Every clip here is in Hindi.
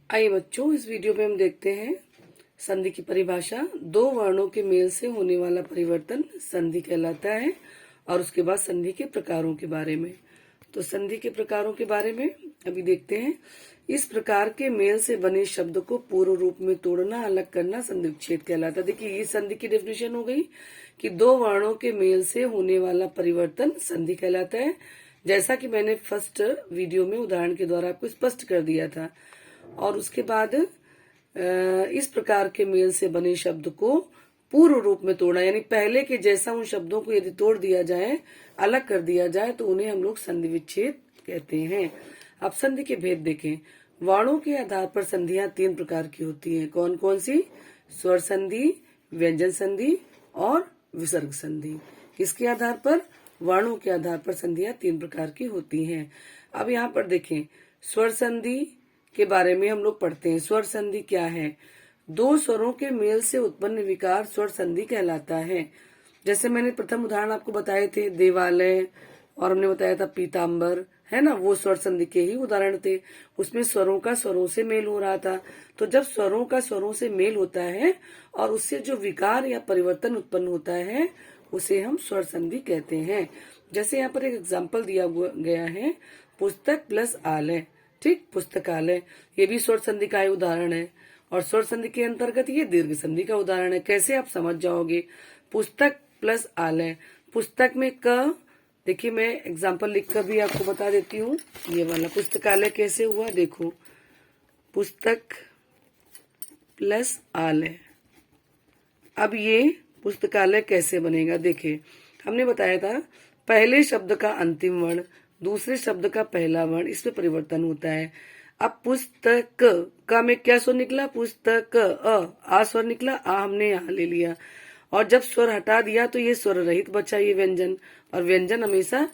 आइए बच्चों, इस वीडियो में हम देखते हैं संधि की परिभाषा। दो वर्णों के मेल से होने वाला परिवर्तन संधि कहलाता है। और उसके बाद संधि के प्रकारों के बारे में। तो संधि के प्रकारों के बारे में अभी देखते हैं। इस प्रकार के मेल से बने शब्द को पूर्व रूप में तोड़ना, अलग करना संधि विच्छेद कहलाता है। देखिए, ये संधि की डेफिनेशन हो गई कि दो वर्णों के मेल से होने वाला परिवर्तन संधि कहलाता है। जैसा कि मैंने फर्स्ट वीडियो में उदाहरण के द्वारा आपको स्पष्ट कर दिया था। और उसके बाद इस प्रकार के मेल से बने शब्द को पूर्व रूप में तोड़ना, यानी पहले के जैसा उन शब्दों को यदि तोड़ दिया जाए, अलग कर दिया जाए, तो उन्हें हम लोग संधि विच्छेद कहते हैं। अब संधि के भेद देखें। वर्णों के आधार पर संधियां तीन प्रकार की होती हैं। कौन कौन सी? स्वर संधि, व्यंजन संधि और विसर्ग संधि। किसके आधार पर? वर्णों के आधार पर संधियां तीन प्रकार की होती हैं। अब यहाँ पर देखें, स्वर संधि के बारे में हम लोग पढ़ते हैं। स्वर संधि क्या है? दो स्वरों के मेल से उत्पन्न विकार स्वर संधि कहलाता है। जैसे मैंने प्रथम उदाहरण आपको बताए थे, देवालय, और हमने बताया था पीताम्बर, है ना, वो स्वर संधि के ही उदाहरण थे। उसमें स्वरों का स्वरों से मेल हो रहा था। तो जब स्वरों का स्वरों से मेल होता है और उससे जो विकार या परिवर्तन उत्पन्न होता है, उसे हम स्वर संधि कहते हैं। जैसे यहाँ पर एक एग्जाम्पल दिया गया है, पुस्तक प्लस आलय। ठीक, पुस्तकालय, ये भी स्वर संधि का उदाहरण है। और स्वर संधि के अंतर्गत ये दीर्घ संधि का उदाहरण है। कैसे आप समझ जाओगे? पुस्तक प्लस आलय, पुस्तक में क, देखिए मैं एग्जाम्पल लिखकर भी आपको बता देती हूँ। ये वाला पुस्तकालय कैसे हुआ, देखो, पुस्तक प्लस आलय। अब ये पुस्तकालय कैसे बनेगा? देखिए, हमने बताया था पहले शब्द का अंतिम वर्ण, दूसरे शब्द का पहला वर्ण, इसमें परिवर्तन होता है। अब पुस्तक का में क्या स्वर निकला? पुस्तक, आ स्वर निकला, आ हमने यहाँ ले लिया। और जब स्वर हटा दिया तो ये स्वर रहित बचा, ये व्यंजन। और व्यंजन हमेशा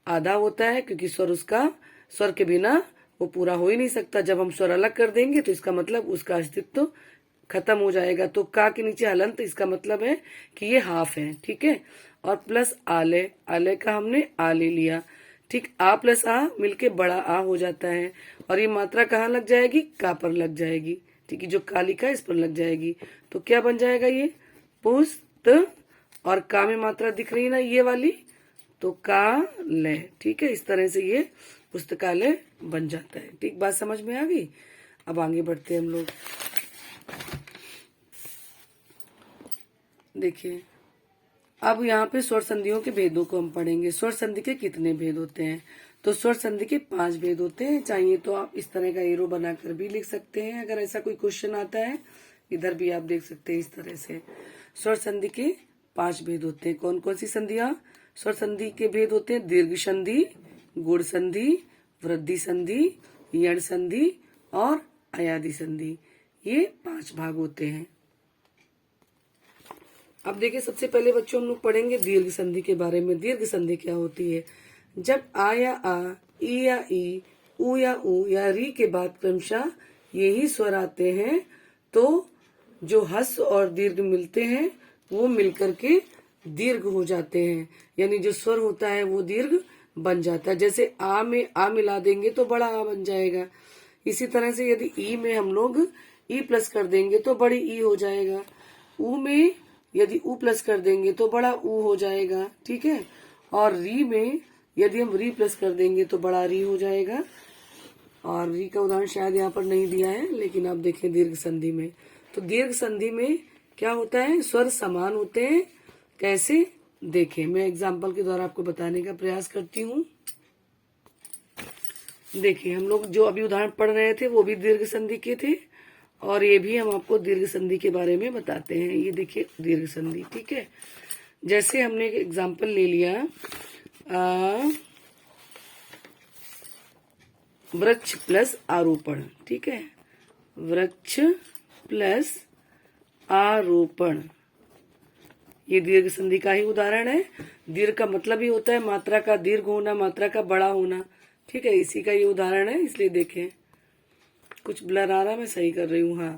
आधा होता है, क्योंकि स्वर के बिना वो पूरा हो ही नहीं सकता। जब हम स्वर अलग कर देंगे तो इसका मतलब उसका अस्तित्व खत्म हो जाएगा। तो का के नीचे हलंत, इसका मतलब है कि ये हाफ है। ठीक है। और प्लस आलय, आलय का हमने आ ले लिया। ठीक, आ प्लस आ मिलके बड़ा आ हो जाता है। और ये मात्रा कहाँ लग जाएगी? का पर लग जाएगी। ठीक है, जो कालिका इस पर लग जाएगी। तो क्या बन जाएगा? ये पुस्त, और का में मात्रा दिख रही है ना, ये वाली, तो का ले। ठीक है, इस तरह से ये पुस्तकालय बन जाता है। ठीक, बात समझ में आ गई? अब आगे बढ़ते हैं हम लोग। देखिए, अब यहाँ पे स्वर संधियों के भेदों को हम पढ़ेंगे। स्वर संधि के कितने भेद होते हैं? तो स्वर संधि के 5 भेद होते हैं। चाहिए तो आप इस तरह का एरो बनाकर भी लिख सकते हैं, अगर ऐसा कोई क्वेश्चन आता है। इधर भी आप देख सकते हैं इस तरह से। स्वर संधि के 5 भेद होते हैं। कौन कौन सी संधियां स्वर संधि के भेद होते हैं? दीर्घ संधि, गुण संधि, वृद्धि संधि, यण संधि और अयादि संधि। ये 5 भाग होते हैं। अब देखिए, सबसे पहले बच्चों हम लोग पढ़ेंगे दीर्घ संधि के बारे में। दीर्घ संधि क्या होती है? जब आ या आ, ई या ई, उ या उ या री के बाद क्रमशः यही स्वर आते हैं, तो जो हस्व और दीर्घ मिलते हैं वो मिलकर के दीर्घ हो जाते हैं। यानी जो स्वर होता है वो दीर्घ बन जाता है। जैसे आ में आ मिला देंगे तो बड़ा आ बन जाएगा। इसी तरह से यदि ई में हम लोग ई प्लस कर देंगे तो बड़ी ई हो जाएगा। उ में यदि उ प्लस कर देंगे तो बड़ा उ हो जाएगा। ठीक है। और री में यदि हम री प्लस कर देंगे तो बड़ा री हो जाएगा। और री का उदाहरण शायद यहाँ पर नहीं दिया है, लेकिन आप देखें दीर्घ संधि में। तो दीर्घ संधि में क्या होता है? स्वर समान होते हैं। कैसे? देखें, मैं एग्जाम्पल के द्वारा आपको बताने का प्रयास करती हूँ। देखिए, हम लोग जो अभी उदाहरण पढ़ रहे थे वो भी दीर्घ संधि के थे, और ये भी हम आपको दीर्घ संधि के बारे में बताते हैं। ये देखिए दीर्घ संधि। ठीक है, जैसे हमने एक एग्जाम्पल ले लिया, वृक्ष प्लस आरोपण। ठीक है, वृक्ष प्लस आरोपण, ये दीर्घ संधि का ही उदाहरण है। दीर्घ का मतलब ही होता है मात्रा का दीर्घ होना, मात्रा का बड़ा होना। ठीक है, इसी का ये उदाहरण है, इसलिए देखें कुछ ब्लर आ रहा, मैं सही कर रही हूँ। हाँ,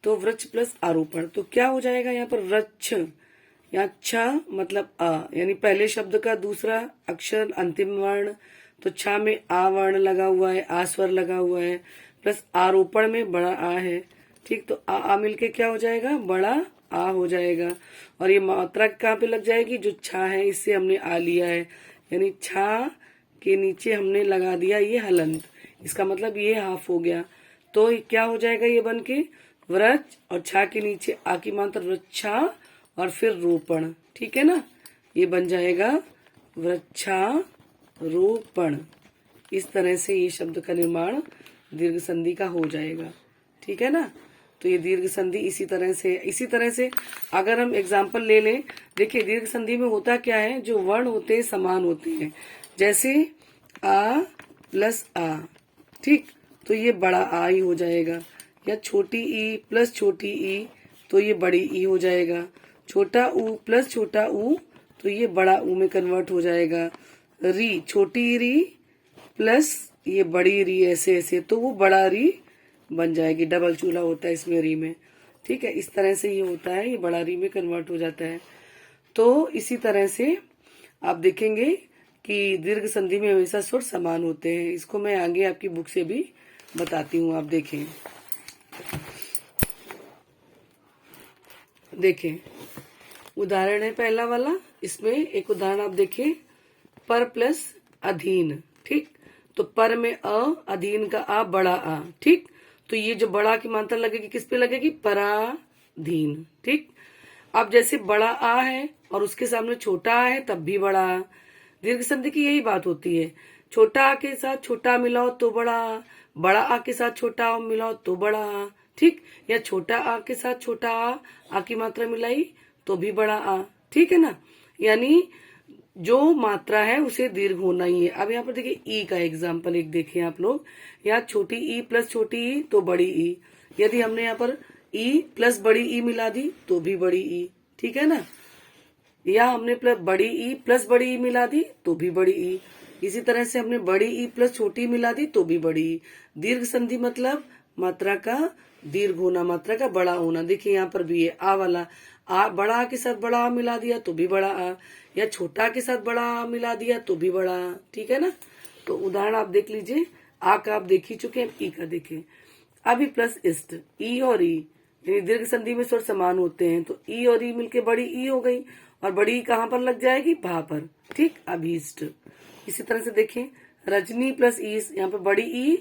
तो वृक्ष प्लस आरोपण, तो क्या हो जाएगा यहाँ पर? वृक्ष, यहाँ छ मतलब अ, यानी पहले शब्द का दूसरा अक्षर अंतिम वर्ण, तो छा में आ वर्ण लगा हुआ है, आ स्वर लगा हुआ है, प्लस आरोपण में बड़ा आ है। ठीक, तो आ मिलके क्या हो जाएगा, बड़ा आ हो जाएगा। और ये मात्रा कहाँ पे लग जाएगी, जो छा है इससे हमने आ लिया है, यानी छा के नीचे हमने लगा दिया ये हलंत, इसका मतलब ये हाफ हो गया। तो क्या हो जाएगा ये बन के व्रज, और छा के नीचे आ की मात्रा वृक्षा और फिर रोपण। ठीक है ना, ये बन जाएगा वृक्षारोपण। इस तरह से ये शब्द का निर्माण दीर्घ संधि का हो जाएगा। ठीक है ना, तो ये दीर्घ संधि इसी तरह से अगर हम एग्जाम्पल ले लें, देखिए दीर्घ संधि में होता क्या है, जो वर्ण होते हैं समान होते हैं, जैसे आ प्लस आ। ठीक, तो ये बड़ा आ ही हो जाएगा, या छोटी ई प्लस छोटी ई तो ये बड़ी ई हो जाएगा, छोटा ऊ प्लस छोटा ऊ तो ये बड़ा ऊ में कन्वर्ट हो जाएगा, री छोटी री प्लस ये बड़ी री, ऐसे ऐसे तो वो बड़ा री बन जाएगी। डबल चूल्हा होता है इसमें री में। ठीक है, इस तरह से ये होता है, ये बड़ा री में कन्वर्ट हो जाता है। तो इसी तरह से आप देखेंगे कि दीर्घ संधि में हमेशा स्वर समान होते हैं। इसको मैं आगे आपकी बुक से भी बताती हूँ, आप देखें। देखें उदाहरण है पहला वाला, इसमें एक उदाहरण आप देखें, पर प्लस अधीन। ठीक, तो पर में अ, अधीन का आ, बड़ा आ। ठीक, तो ये जो बड़ा की मात्रा लगेगी किस पे लगेगी, पराधीन। ठीक, अब जैसे बड़ा आ है और उसके सामने छोटा आ है तब भी बड़ा आ। दीर्घ संधि की यही बात होती है, छोटा आ के साथ छोटा मिलाओ तो बड़ा आ, बड़ा आ के साथ छोटा आ मिलाओ तो बड़ा आ। ठीक, या छोटा आ के साथ छोटा आ की मात्रा मिलाई तो भी बड़ा आ। ठीक है ना, यानी जो मात्रा है उसे दीर्घ होना ही है। अब यहाँ पर देखिए ई का एग्जाम्पल एक देखें आप लोग, यहाँ छोटी ई प्लस छोटी ई तो बड़ी ई, यदि हमने यहाँ पर ई प्लस बड़ी ई मिला दी तो भी बड़ी ई। ठीक है ना, या हमने बड़ी ई प्लस बड़ी ई मिला दी तो भी बड़ी ई। इसी तरह से हमने बड़ी ई प्लस छोटी मिला दी तो भी बड़ी ई। दीर्घ संधि मतलब मात्रा का दीर्घ होना, मात्रा का बड़ा होना। देखिए यहाँ पर भी है आ वाला, आ बड़ा आ के साथ बड़ा आ मिला दिया तो भी बड़ा आ, या छोटा के साथ बड़ा आ मिला दिया तो भी बड़ा आ। ठीक है ना, तो उदाहरण आप देख लीजिए, आ का आप देख ही चुके हैं, ई का देखें। अभी प्लस इष्ट, ई और ई यानी दीर्घ संधि में स्वर समान होते हैं, तो ई और ई मिलके बड़ी ई हो गई, और बड़ी ई कहाँ पर लग जाएगी, भा पर। ठीक, अभीष्ट। इसी तरह से देखें, रजनी प्लस ई, यहाँ पर बड़ी ई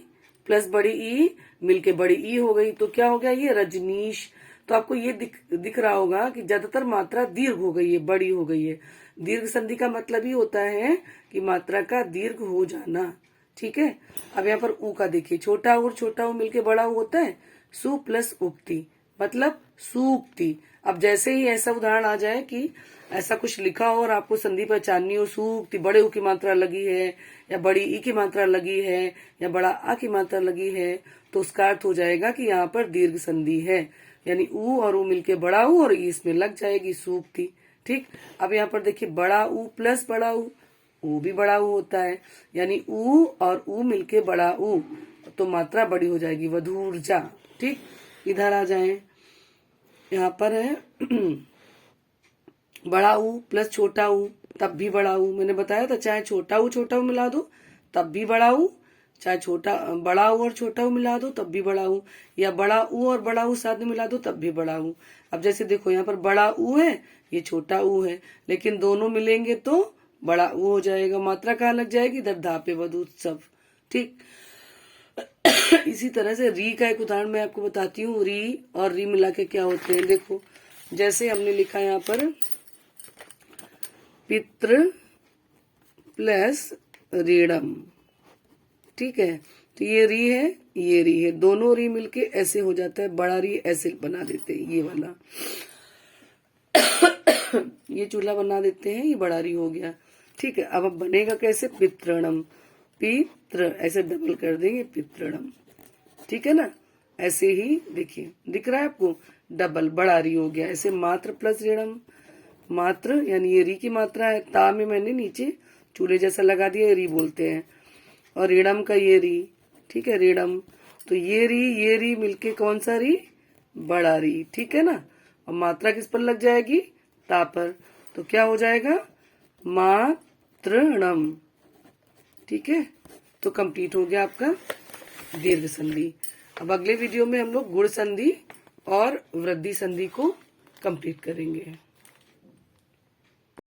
प्लस बड़ी ई मिलके बड़ी ई हो गई, तो क्या हो गया, ये रजनीश। तो आपको ये दिख रहा होगा कि ज्यादातर मात्रा दीर्घ हो गई है, बड़ी हो गई है। दीर्घ संधि का मतलब ही होता है कि मात्रा का दीर्घ हो जाना। ठीक है, अब यहाँ पर ऊ का देखिए, छोटा और छोटा ऊ मिलके बड़ा ऊ होता है, सु प्लस उक्ति मतलब सूक्ति। अब जैसे ही ऐसा उदाहरण आ जाए कि ऐसा कुछ लिखा हो और आपको संधि पहचाननी हो, सूक्ति बड़े ऊ की मात्रा लगी है, या बड़ी ई की मात्रा लगी है, या बड़ा आ की मात्रा लगी है, तो उसका अर्थ हो जाएगा कि यहाँ पर दीर्घ संधि है, यानी ऊ और ऊ मिलके बड़ा ऊ और ई इसमें लग जाएगी सूक्ति। ठीक, अब यहाँ पर देखिए, बड़ा ऊ प्लस बड़ा ऊ भी बड़ा ऊ होता है, यानी ऊ और ऊ मिलके बड़ा ऊ, तो मात्रा बड़ी हो जाएगी, वधूर्जा। ठीक, इधर आ जाए, यहाँ पर है बड़ा ऊ प्लस छोटा ऊ तब भी बड़ा ऊ। मैंने बताया था, चाहे छोटा ऊ मिला दो तब भी बड़ा ऊ, चाहे बड़ा ऊ और छोटा ऊ मिला दो तब भी बड़ा ऊ, या बड़ा ऊ और बड़ा ऊ साथ में मिला दो तब भी बड़ा ऊ। अब जैसे देखो, यहाँ पर बड़ा ऊ है, ये छोटा ऊ है, लेकिन दोनों मिलेंगे तो बड़ा ऊ हो जाएगा। मात्रा कहाँ लग जाएगी, इधर धापे वधूत्सव। ठीक, इसी तरह से री का एक उदाहरण मैं आपको बताती हूँ। री और री मिला के क्या होते हैं, देखो जैसे हमने लिखा यहाँ पर पितृ प्लस ऋणम। ठीक है, तो ये री है, ये री है, दोनों री मिलके ऐसे हो जाता है, बड़ा री ऐसे बना देते हैं, ये वाला ये चूल्हा बना देते हैं, ये बड़ा री हो गया। ठीक है, अब बनेगा कैसे, पितृणम, पितृ ऐसे डबल कर देंगे, पितृणम। ठीक है ना, ऐसे ही देखिए दिख रहा है आपको, डबल बड़ा री हो गया। ऐसे मात्र प्लस ऋणम, मात्र यानी ये री की मात्रा है, ता में मैंने नीचे चूल्हे जैसा लगा दिया, री बोलते हैं, और ऋणम का ये री। ठीक है, ऋणम, तो ये री मिलके कौन सा री, बड़ा री। ठीक है ना, और मात्रा किस पर लग जाएगी, ता पर, तो क्या हो जाएगा, मातृणम। ठीक ठीक है, तो कंप्लीट हो गया आपका दीर्घ संधि। अब अगले वीडियो में हम लोग गुण संधि और वृद्धि संधि को कंप्लीट करेंगे।